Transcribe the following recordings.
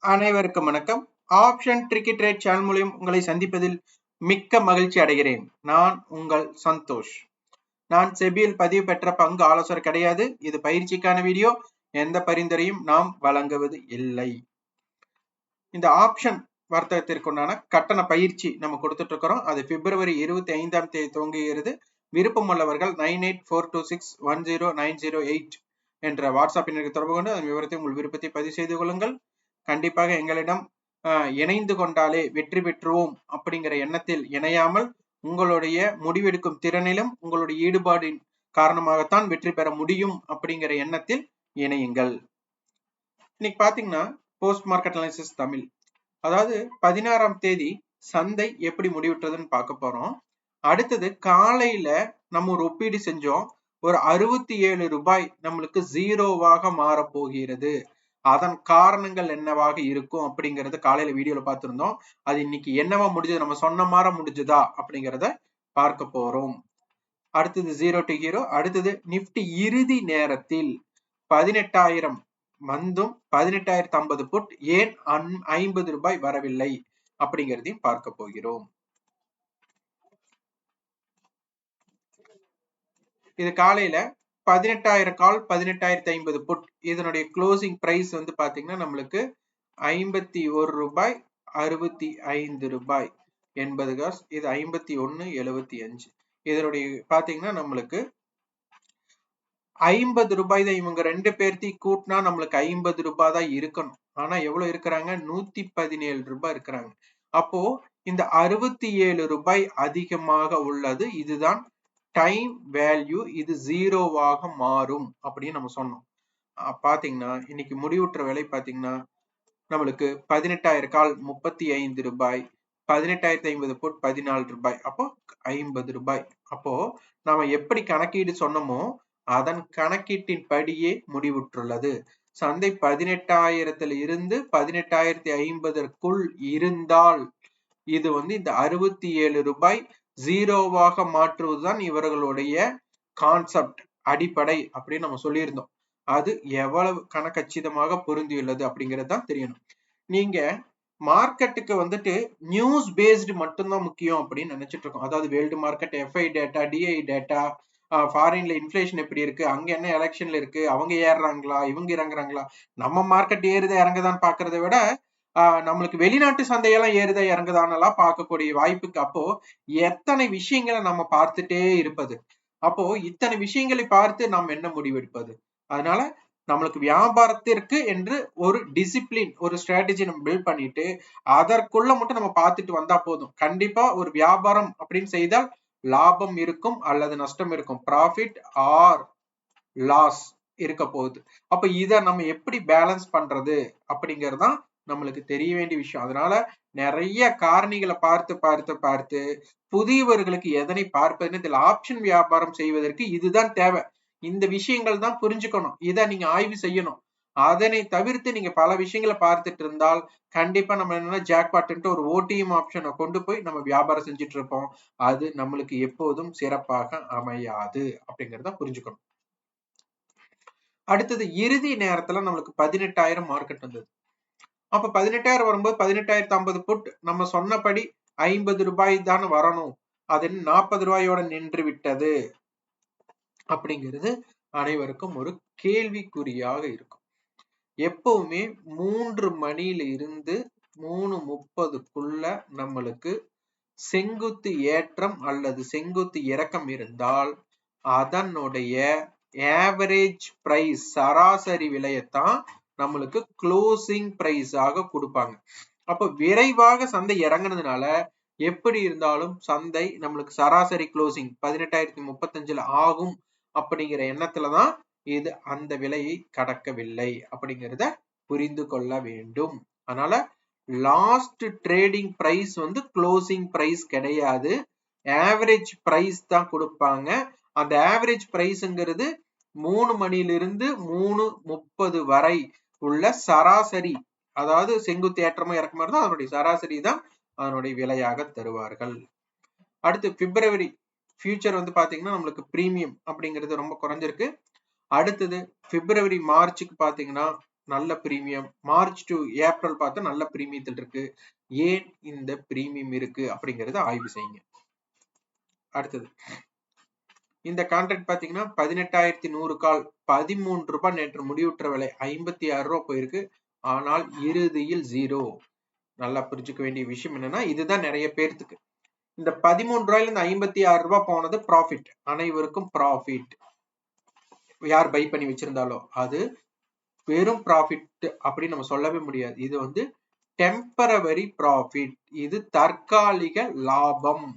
அனைவருக்கும் வணக்கம். Option tricky trade channel மூலம் உங்களை சந்திப்பதில் மிக்க மகிழ்ச்சி அடைகிறேன். நான் உங்கள் சந்தோஷ். நான் செபியில் பதிவு பெற்ற பங்கு ஆலோசகர் கிடையாது. இது பயிற்சிக்கான வீடியோ. எந்த பரிந்துரையும் நாம் வழங்குவது இல்லை. இந்த ஆப்ஷன் வர்த்தகத்திற்குண்டான கட்டண பயிற்சி நம்ம கொடுத்துட்டு இருக்கிறோம். அது பிப்ரவரி 25ஆம் தேதி துவங்குகிறது. விருப்பம் உள்ளவர்கள் 9842610908 என்ற வாட்ஸ்அப் எண்ணிற்கு தொடர்பு கொண்டு அதன் விவரத்தை உங்கள் விருப்பத்தை பதிவு செய்து கொள்ளுங்கள். கண்டிப்பாக எங்களிடம் இணைந்து கொண்டாலே வெற்றி பெற்றுவோம் அப்படிங்கிற எண்ணத்தில் இணையாமல் உங்களுடைய முடிவெடுக்கும் திறனிலும் உங்களுடைய ஈடுபாடின் காரணமாகத்தான் வெற்றி பெற முடியும் அப்படிங்கிற எண்ணத்தில் இணையுங்கள். இன்னைக்கு பாத்தீங்கன்னா போஸ்ட் மார்க்கெட் அனாலிசிஸ் தமிழ், அதாவது 16ஆம் தேதி சந்தை எப்படி முடிவுற்றதுன்னு பார்க்க போறோம். அடுத்தது காலையில நம்ம ஒரு ஒப்பீடு செஞ்சோம். ஒரு 67 ரூபாய் நம்மளுக்கு ஜீரோவாக மாற போகிறது. அதன் காரணங்கள் என்னவாக இருக்கும் அப்படிங்கறத காலையில வீடியோல பார்த்திருந்தோம். அது இன்னைக்கு என்னவா முடிஞ்சது, நம்ம சொன்ன மாதிரி முடிஞ்சதா அப்படிங்கறத பார்க்க போறோம். அடுத்தது 0 to ஹீரோ. அடுத்தது நிப்டி இறுதி நேரத்தில் 18,000 வந்தும் 18,050 புட் ஏன் 50 ரூபாய் வரவில்லை அப்படிங்கறதையும் பார்க்க போகிறோம். இது காலையில 18,000 கால் 18,050 புட். இதனுடைய க்ளோசிங் பிரைஸ் வந்து பாத்தீங்கன்னா நம்மளுக்கு 51 ரூபாய் 65 ரூபாய் 80 காசு. இது 51.75. இதனுடைய பாத்தீங்கன்னா நம்மளுக்கு 50 ரூபாய் தான். இவங்க ரெண்டு பேர்த்தி கூட்டினா நம்மளுக்கு 50 ரூபாய் தான் இருக்கணும். ஆனா எவ்வளவு இருக்கிறாங்க? 117 ரூபாய் இருக்கிறாங்க. அப்போ இந்த 67 ரூபாய் அதிகமாக உள்ளது. இதுதான் டைம் வேல்யூ. இது ஜீரோவாக மாறும் அப்படின்னு நம்ம சொன்னோம். பாத்தீங்கன்னா இன்னைக்கு முடிவுற்ற விலை பாத்தீங்கன்னா நம்மளுக்கு 18,000 கால் 35 ரூபாய், 18,050 புட் 14 ரூபாய், அப்போ 50 ரூபாய். அப்போ நாம எப்படி கணக்கீடு சொன்னோமோ அதன் கணக்கீட்டின் படியே முடிவுற்றுள்ளது. சந்தை 18,000 இருந்து 18,050 இருந்தால் இது வந்து இந்த 67 ரூபாய் ஜீரோவாக மாற்றுவதுதான் இவர்களுடைய கான்செப்ட், அடிப்படை அப்படின்னு நம்ம சொல்லியிருந்தோம். அது எவ்வளவு கணக்கச்சிதமாக பொருந்தியுள்ளது அப்படிங்கிறது தான் தெரியணும். நீங்க மார்க்கெட்டுக்கு வந்துட்டு நியூஸ் பேஸ்டு மட்டும்தான் முக்கியம் அப்படின்னு நினைச்சிட்டு இருக்கோம். அதாவது world market FI data, DI data, ஃபாரின்ல இன்ஃபிளேஷன் எப்படி இருக்கு, அங்க என்ன எலெக்ஷன்ல இருக்கு, அவங்க ஏறுறாங்களா இவங்க இறங்குறாங்களா, நம்ம மார்க்கெட் ஏறுதா இறங்குதான்னு பாக்குறத விட நம்மளுக்கு வெளிநாட்டு சந்தையெல்லாம் ஏறுதா இறங்குதானெல்லாம் பார்க்கக்கூடிய வாய்ப்புக்கு அப்போ எத்தனை விஷயங்களை நம்ம பார்த்துட்டே இருப்பது. அப்போ இத்தனை விஷயங்களை பார்த்து நாம் என்ன முடிவெடுப்பது? அதனால நம்மளுக்கு வியாபாரத்திற்கு என்று ஒரு டிசிப்ளின், ஒரு ஸ்ட்ராட்டஜி நம்ம பில்ட் பண்ணிட்டு அதற்குள்ள மட்டும் நம்ம பார்த்துட்டு வந்தா போதும். கண்டிப்பா ஒரு வியாபாரம் அப்படின்னு செய்தால் லாபம் இருக்கும் அல்லது நஷ்டம் இருக்கும். ப்ராஃபிட் ஆர் லாஸ் இருக்க போகுது. அப்ப இத நம்ம எப்படி பேலன்ஸ் பண்றது அப்படிங்கறதுதான் நம்மளுக்கு தெரிய வேண்டிய விஷயம். அதனால நிறைய காரணிகளை பார்த்து பார்த்து பார்த்து புதியவர்களுக்கு எதனை பார்ப்பதுன்னு தெரியல. ஆப்ஷன் வியாபாரம் செய்வதற்கு இதுதான் தேவை. இந்த விஷயங்கள் தான் புரிஞ்சுக்கணும். இதை நீங்க ஆய்வு செய்யணும். அதனை தவிர்த்து நீங்க பல விஷயங்களை பார்த்துட்டு இருந்தால் கண்டிப்பா நம்ம என்னன்னா ஜாக்பாட் ஒரு ஓடிஎம் ஆப்ஷனை கொண்டு போய் நம்ம வியாபாரம் செஞ்சுட்டு இருப்போம். அது நம்மளுக்கு எப்போதும் சிறப்பாக அமையாது அப்படிங்கறத புரிஞ்சுக்கணும். அடுத்தது இறுதி நேரத்துல நம்மளுக்கு 18,000 மார்க்கெட் வந்தது. அப்ப 18,000 வரும்போது 18,050 புட் நம்ம சொன்னபடி 50 ரூபாய் தான் வரணும். அது 40 ரூபாயோட நின்று விட்டது அப்படிங்கிறது அனைவருக்கும் ஒரு கேள்விக்குறியாக இருக்கும். எப்பவுமே 3 மணியில இருந்து 3:30க்குள்ள நம்மளுக்கு செங்குத்து ஏற்றம் அல்லது செங்குத்து இறக்கம் இருந்தால் அதனுடைய ஆவரேஜ் பிரைஸ், சராசரி விலையத்தான் நம்மளுக்கு க்ளோசிங் பிரைஸ் ஆக கொடுப்பாங்க. அப்போ விரைவாக சந்தை இறங்குனதுனால எப்படி இருந்தாலும் சந்தை நம்மளுக்கு சராசரி க்ளோசிங் 18,035 ஆகும் அப்படிங்கிற எண்ணத்துலதான் இது அந்த விலையை கடக்கவில்லை அப்படிங்கிறத புரிந்து கொள்ள வேண்டும். அதனால லாஸ்ட் ட்ரேடிங் பிரைஸ் வந்து க்ளோசிங் பிரைஸ் கிடையாது, ஆவரேஜ் பிரைஸ் தான் கொடுப்பாங்க. அந்த ஆவரேஜ் பிரைஸ்ங்கிறது 3 மணியிலிருந்து 3:30 வரை உள்ள சராசரி, அதாவது செங்குத்து ஏற்றமா இறக்குமா இருந்தா அதனுடைய சராசரி தான் அதனுடைய விலையாக தருவார்கள். அடுத்து பிப்ரவரி ஃபியூச்சர் வந்து பாத்தீங்கன்னா நம்மளுக்கு பிரீமியம் அப்படிங்கிறது ரொம்ப குறைஞ்சிருக்கு. அடுத்தது பிப்ரவரி மார்ச்சுக்கு பாத்தீங்கன்னா நல்ல பிரீமியம், மார்ச் டு ஏப்ரல் பார்த்தா நல்ல பிரீமியத்தில் இருக்கு. ஏன் இந்த பிரீமியம் இருக்கு அப்படிங்கறத ஆய்வு செய்யுங்க. அடுத்தது இந்த கான்ட்ராக்ட் பாத்தீங்கன்னா 18,100 கால் 13 ரூபாய் நேற்று முடிவுற்ற விலை 56 ரூபாய் போயிருக்கு. ஆனால் இறுதியில் 0. நல்லா புரிஞ்சுக்க வேண்டிய விஷயம் என்னன்னா, இதுதான் நிறைய பேர்த்துக்கு இந்த 13 ரூபாயில இருந்து 56 ரூபாய் போனது ப்ராஃபிட். அனைவருக்கும் ப்ராஃபிட். யார் பை பண்ணி வச்சிருந்தாலோ அது வெறும் ப்ராஃபிட் அப்படின்னு நம்ம சொல்லவே முடியாது. இது வந்து டெம்பரவரி ப்ராஃபிட், இது தற்காலிக லாபம்.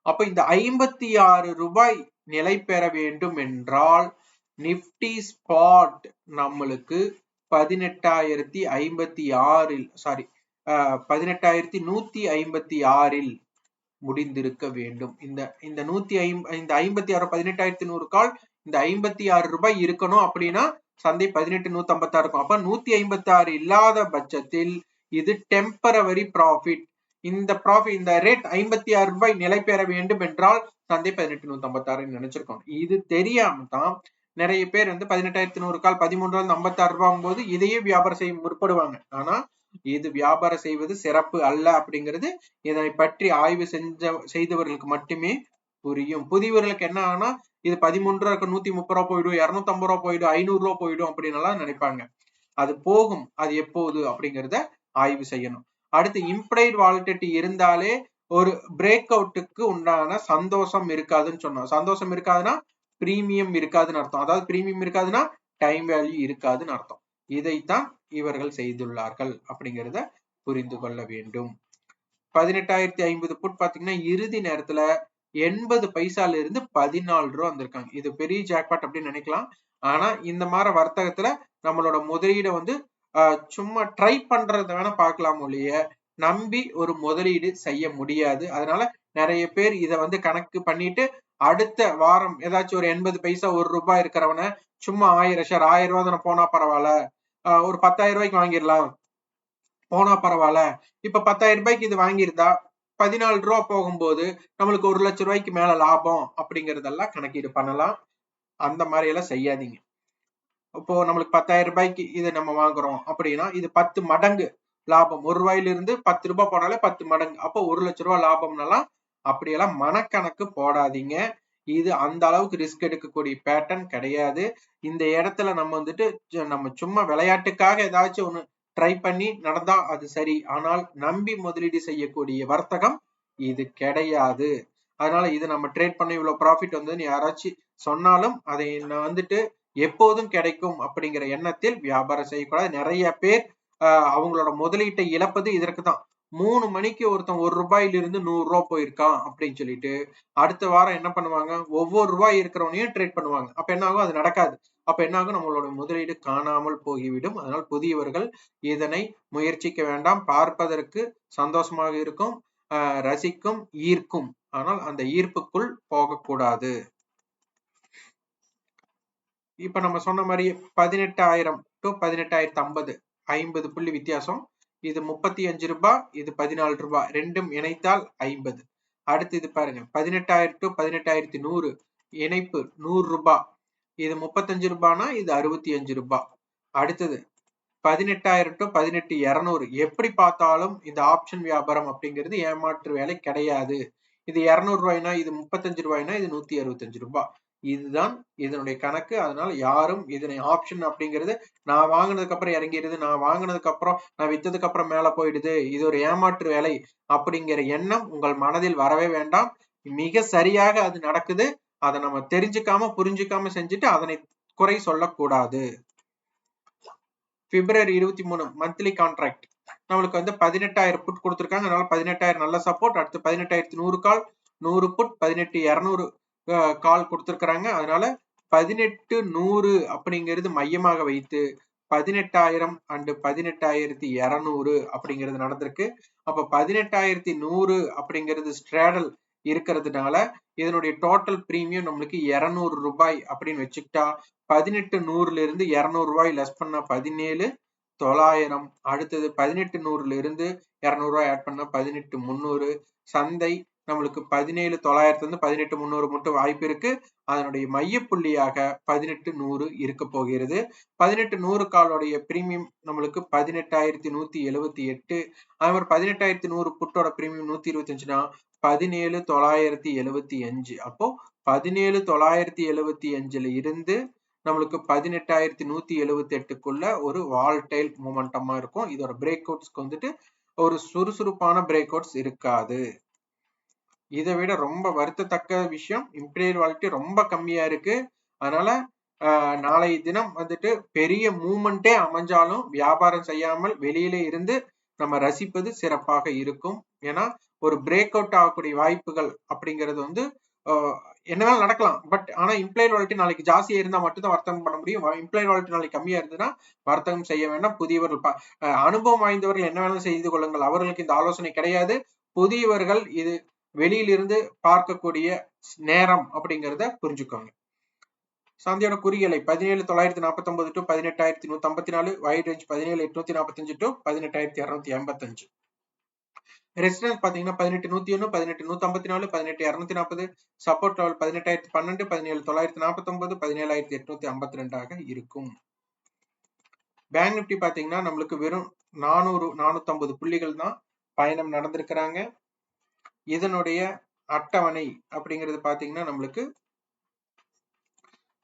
அப்ப இந்த 56 ரூபாய் நிலை பெற வேண்டும் என்றால் நிப்டி ஸ்பாட் நம்மளுக்கு 18,156 முடிந்திருக்க வேண்டும். இந்த 56 18,100 கால் இந்த 56 ரூபாய் இருக்கணும் அப்படின்னா சந்தை 18,156 இருக்கும். அப்ப 156 இல்லாத பட்சத்தில் இது டெம்பரவரி ப்ராஃபிட். இந்த ரேட் 56 ரூபாய் நிலை பெற வேண்டும் என்றால் சந்தை 18,156 நினைச்சிருக்கோம். இது தெரியாம தான் நிறைய பேர் வந்து 18,100 கால் 13,56 ரூபாய் போது இதையே வியாபாரம் செய்ய முற்படுவாங்க. ஆனா இது வியாபாரம் செய்வது சிறப்பு அல்ல அப்படிங்கிறது இதனை பற்றி ஆய்வு செய்தவர்களுக்கு மட்டுமே புரியும். புதியவர்களுக்கு என்ன ஆனா இது 13 ரூபா 130 ரூபா போயிடும், 250 ரூபா போயிடும், 500 ரூபா போயிடும் அப்படின்னு எல்லாம் நினைப்பாங்க. அது போகும். அது எப்போது அப்படிங்கறத ஆய்வு செய்யணும். அடுத்து இம்ப்ளைட் வாலிடிட்டி இருந்தாலே ஒரு பிரேக் அவுட்டுக்கு உண்டான சந்தோஷம் இருக்காதுன்னு சொன்னோம். சந்தோஷம் இருக்காதுன்னா பிரீமியம் இருக்காதுன்னு அர்த்தம். அதாவது பிரீமியம் இருக்காதுன்னா டைம் வேல்யூ இருக்காதுன்னு அர்த்தம். இதைத்தான் இவர்கள் செய்துள்ளார்கள் அப்படிங்கிறத புரிந்து கொள்ள வேண்டும். 18,050 புட் பாத்தீங்கன்னா இறுதி நேரத்துல 80 பைசால இருந்து 14 ரூபா வந்திருக்காங்க. இது பெரிய ஜாக்பாட் அப்படின்னு நினைக்கலாம். ஆனா இந்த மாதிரி வர்த்தகத்துல நம்மளோட முதலீடு வந்து சும்மா ட்ரை பண்றத வேணா பார்க்கலாம் ஒழிய நம்பி ஒரு முதலீடு செய்ய முடியாது. அதனால நிறைய பேர் இதை வந்து கணக்கு பண்ணிட்டு அடுத்த வாரம் ஏதாச்சும் ஒரு 80 பைசா 1 ரூபாய் இருக்கிறவன சும்மா 1000 ஷேர் 1000 ரூபாய் தானே போனா பரவாயில்ல, ஒரு 10,000 ரூபாய்க்கு வாங்கிடலாம் போனா பரவாயில்ல. இப்ப 10,000 ரூபாய்க்கு இது வாங்கியிருந்தா 14 ரூபா போகும்போது நம்மளுக்கு 1 லட்சம் ரூபாய்க்கு மேல லாபம் அப்படிங்கறதெல்லாம் கணக்கீடு பண்ணலாம். அந்த மாதிரி எல்லாம் செய்யாதீங்க. இப்போ நம்மளுக்கு 10,000 ரூபாய்க்கு இதை நம்ம வாங்குறோம் அப்படின்னா இது 10 மடங்கு லாபம். 1 ரூபாயில இருந்து 10 ரூபாய் போனாலே 10 மடங்கு. அப்போ 1 லட்சம் ரூபாய் லாபம்னாலாம் அப்படியெல்லாம் மனக்கணக்கு போடாதீங்க. இது அந்த அளவுக்கு ரிஸ்க் எடுக்கக்கூடிய பேட்டர்ன் கிடையாது. இந்த இடத்துல நம்ம வந்துட்டு நம்ம சும்மா விளையாட்டுக்காக ஏதாச்சும் ஒண்ணு ட்ரை பண்ணி நடந்தா அது சரி. ஆனால் நம்பி முதலீடு செய்யக்கூடிய வர்த்தகம் இது கிடையாது. அதனால இது நம்ம ட்ரேட் பண்ண இவ்வளவு ப்ராஃபிட் வந்து யாராச்சும் சொன்னாலும் அதை நான் வந்துட்டு எப்போதும் கிடைக்கும் அப்படிங்கிற எண்ணத்தில் வியாபாரம் செய்யக்கூடாது. நிறைய பேர் அவங்களோட முதலீட்டை இழப்பது இதற்கு தான். 3 மணிக்கு ஒருத்தன் 1 ரூபாயிலிருந்து 100 ரூபாய் போயிருக்கான் அப்படின்னு சொல்லிட்டு அடுத்த வாரம் என்ன பண்ணுவாங்க, ஒவ்வொரு ரூபாய் இருக்கிறவனையும் ட்ரேட் பண்ணுவாங்க. அப்ப என்ன ஆகும், அது நடக்காது. அப்ப என்ன ஆகும், நம்மளோட முதலீடு காணாமல் போய்விடும். அதனால் புதியவர்கள் இதனை முயற்சிக்க வேண்டாம். பார்ப்பதற்கு சந்தோஷமாக இருக்கும், ரசிக்கும், ஈர்க்கும். ஆனால் அந்த ஈர்ப்புக்குள் போகக்கூடாது. இப்ப நம்ம சொன்ன மாதிரி 18,000 டு 18,050 50 புள்ளி வித்தியாசம். இது 35 ரூபாய், இது 14 ரூபாய், ரெண்டும் இணைத்தால் 50. அடுத்து இது பாருங்க 18,000 டு 18,100 இணைப்பு 100 ரூபாய், இது 35 ரூபாய்னா இது 65 ரூபாய். அடுத்தது 18,000 டு 18,200 எப்படி பார்த்தாலும் இந்த ஆப்ஷன் வியாபாரம் அப்படிங்கிறது ஏமாற்று வேலை கிடையாது. இது 200 ரூபாய்னா இது 35 ரூபாய்னா இது 165 ரூபாய். இதுதான் இதனுடைய கணக்கு. அதனால யாரும் இதனை ஆப்ஷன் அப்படிங்கிறது நான் வாங்கினதுக்கு அப்புறம் இறங்கிடுது, நான் வாங்கினதுக்கு அப்புறம் நான் வித்ததுக்கு அப்புறம் மேல போயிடுது, இது ஒரு ஏமாற்று வேலை அப்படிங்கிற எண்ணம் உங்கள் மனதில் வரவே வேண்டாம். மிக சரியாக அது நடக்குது. அதை நம்ம தெரிஞ்சுக்காம புரிஞ்சுக்காம செஞ்சுட்டு அதனை குறை சொல்லக்கூடாது. பிப்ரவரி 23 மந்த்லி கான்ட்ராக்ட் நம்மளுக்கு வந்து 18,000 புட் கொடுத்துருக்காங்க. அதனால 18,000 நல்ல சப்போர்ட். அடுத்து 18,100 கால் 100 புட் 18,200 கால் கொடுத்திருக்கிறாங்க. அதனால 18,100 அப்படிங்கிறது மையமாக வைத்து 18,000 அண்ட் 18,200 அப்படிங்கிறது நடந்திருக்கு. அப்ப 18,100 அப்படிங்கிறது ஸ்ட்ராடல் இருக்கிறதுனால இதனுடைய டோட்டல் பிரீமியம் நம்மளுக்கு 200 ரூபாய் அப்படின்னு வச்சுக்கிட்டா 18,100ல இருந்து 200 ரூபாய் லெஸ் பண்ணா 17,900. அடுத்தது 18,100ல இருந்து 200 ரூபாய் ஆட் பண்ணா 18,300. சந்தை நம்மளுக்கு 17,900 இருந்து 18,300 மட்டும் வாய்ப்பு இருக்கு. அதனுடைய மையப்புள்ளியாக 18,100 இருக்க போகிறது. 18,100 காலோடைய பிரீமியம் நம்மளுக்கு 18,178. அதே மாதிரி 18,100 புட்டோட பிரீமியம் 125னா 17,975. அப்போ 17,975ல இருந்து நம்மளுக்கு 18,178க்குள்ள ஒரு வால்டைல் மூமெண்டமா இருக்கும். இதோட பிரேக் அவுட்ஸ்க்கு வந்துட்டு ஒரு சுறுசுறுப்பான பிரேக் அவுட்ஸ் இருக்காது. இதை விட ரொம்ப வருத்தத்தக்க விஷயம், இம்பீரியல் வாலிட்டி ரொம்ப கம்மியா இருக்கு. அதனால நாளைய தினம் வந்துட்டு பெரிய மூவ்மெண்டே அமைஞ்சாலும் வியாபாரம் செய்யாமல் வெளியில இருந்து நம்ம ரசிப்பது சிறப்பாக இருக்கும். ஏன்னா ஒரு பிரேக் அவுட் ஆகக்கூடிய வாய்ப்புகள் அப்படிங்கிறது வந்து என்ன வேணாலும் நடக்கலாம். பட் ஆனா இம்ப்ளைட் வாலிட்டி நாளைக்கு ஜாஸ்தியா இருந்தா மட்டும்தான் வர்த்தகம் பண்ண முடியும். இம்ப்ளைட் வாலிட்டி நாளைக்கு கம்மியா இருந்ததுன்னா வர்த்தகம் செய்ய வேண்டாம். புதியவர்கள் அனுபவம் வாய்ந்தவர்கள் என்ன வேணாலும் செய்து கொள்ளுங்கள், அவர்களுக்கு இந்த ஆலோசனை கிடையாது. புதியவர்கள் இது வெளியிலிருந்து பார்க்கக்கூடிய நேரம் அப்படிங்கிறத புரிஞ்சுக்கோங்க. சந்தையோட குறிகளை 17,949 to 18,154, wide range 17,845 to 18,285. Resistance பாத்தீங்கன்னா 18,101, 18,154, 18,240. சப்போர்ட் லெவல் 18,012, 17,949, 17,852 இருக்கும். பேங்க் நிப்டி பாத்தீங்கன்னா நம்மளுக்கு வெறும் 400-450 புள்ளிகள் தான் பயணம் நடந்திருக்கிறாங்க. இதனுடைய அட்டவணை அப்படிங்கிறது பாத்தீங்கன்னா நம்மளுக்கு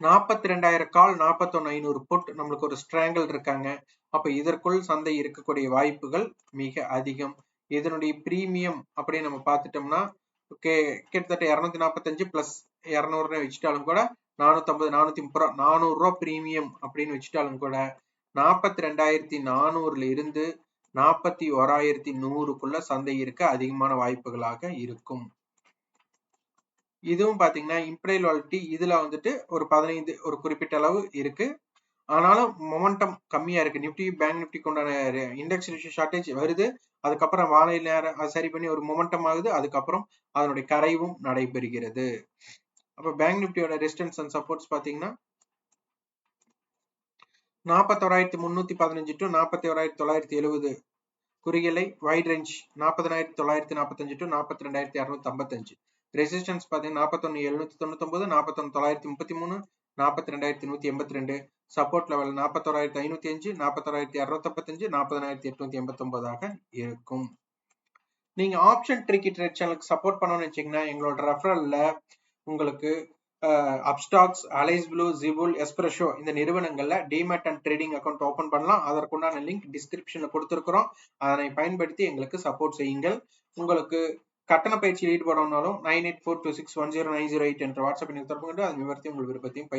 42,000 கால், 41,500 புட் நம்மளுக்கு ஒரு ஸ்ட்ராங்கிள் இருக்காங்க. அப்ப இதற்குள் சந்தை இருக்கக்கூடிய வாய்ப்புகள் மிக அதிகம். இதனுடைய பிரீமியம் அப்படின்னு நம்ம பார்த்துட்டோம்னா கிட்டத்தட்ட 245 பிளஸ் 200 வச்சுட்டாலும் கூட 450, 430 ரூபா, 400 ரூபா பிரீமியம் அப்படின்னு வச்சுட்டாலும் கூட 42,400ல இருந்து 41,100க்குள்ள சந்தை இருக்க அதிகமான வாய்ப்புகளாக இருக்கும். இதுவும் பாத்தீங்கன்னா இம்பீரியல் வாலிட்டி இதுல வந்துட்டு ஒரு 15 ஒரு குறிப்பிட்ட அளவு இருக்கு. ஆனாலும் மொமெண்டம் கம்மியா இருக்கு. நிப்டி பேங்க் நிப்டிக்கு உண்டான இண்டெக்ஸ் ரேஷியோ ஷார்டேஜ் வருது. அதுக்கப்புறம் வாழை நேரம் சரி பண்ணி ஒரு மொமெண்டம் ஆகுது. அதுக்கப்புறம் அதனுடைய கரைவும் நடைபெறுகிறது. அப்ப பேங்க் நிப்டியோட ரெசிஸ்டன்ஸ் அண்ட் சப்போர்ட்ஸ் பாத்தீங்கன்னா 41,315 டு 41,970 குறிகளை, வைட் ரேஞ்ச் 40,945 டு 42,255. ரெசிஸ்டன்ஸ் பாத்தீங்கன்னா 41,799, 41,933, 42,182. சப்போர்ட் லெவல் 41,505, 41,255, 40,889 இருக்கும். நீங்க ஆப்ஷன் ட்ரிக்கி ட்ரேட் சேனலுக்கு சப்போர்ட் பண்ணணும்னு வச்சீங்கன்னா எங்களோட ரெஃபரல்ல உங்களுக்கு அப்ஸ்டாக்ஸ், அலைஸ் ப்ளூ, ஜிபுல், எஸ்பிரஷோ இந்த நிறுவனங்கள்ல demat and trading account open பண்ணலாம். அதற்குண்டான லிங்க் டிஸ்கிரிப்ஷன்ல கொடுத்திருக்கிறோம். அதனை பயன்படுத்தி எங்களுக்கு சப்போர்ட் செய்யுங்கள். உங்களுக்கு கட்டண பயிற்சியில் ஈடுபடணும்னாலும் 9842610908 என்ற வாட்ஸ்அப் எண்ணில் தொடர்பு கொண்டு அதன் விவரத்தையும் உங்கள் விருப்பத்தையும்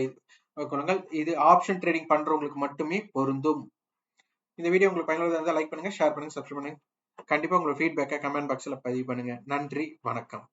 கொள்ளுங்கள். இது ஆப்ஷன் ட்ரேடிங் பண்றவங்களுக்கு மட்டுமே பொருந்தும். இந்த வீடியோ உங்களுக்கு பயனுள்ளதா இருந்தால் லைக் பண்ணுங்க, ஷேர் பண்ணுங்க, சப்ஸ்கிரைப் பண்ணுங்க. கண்டிப்பா உங்களோட ஃபீட்பேக்கை கமெண்ட் பாக்ஸ்ல பதிவு பண்ணுங்க. நன்றி, வணக்கம்.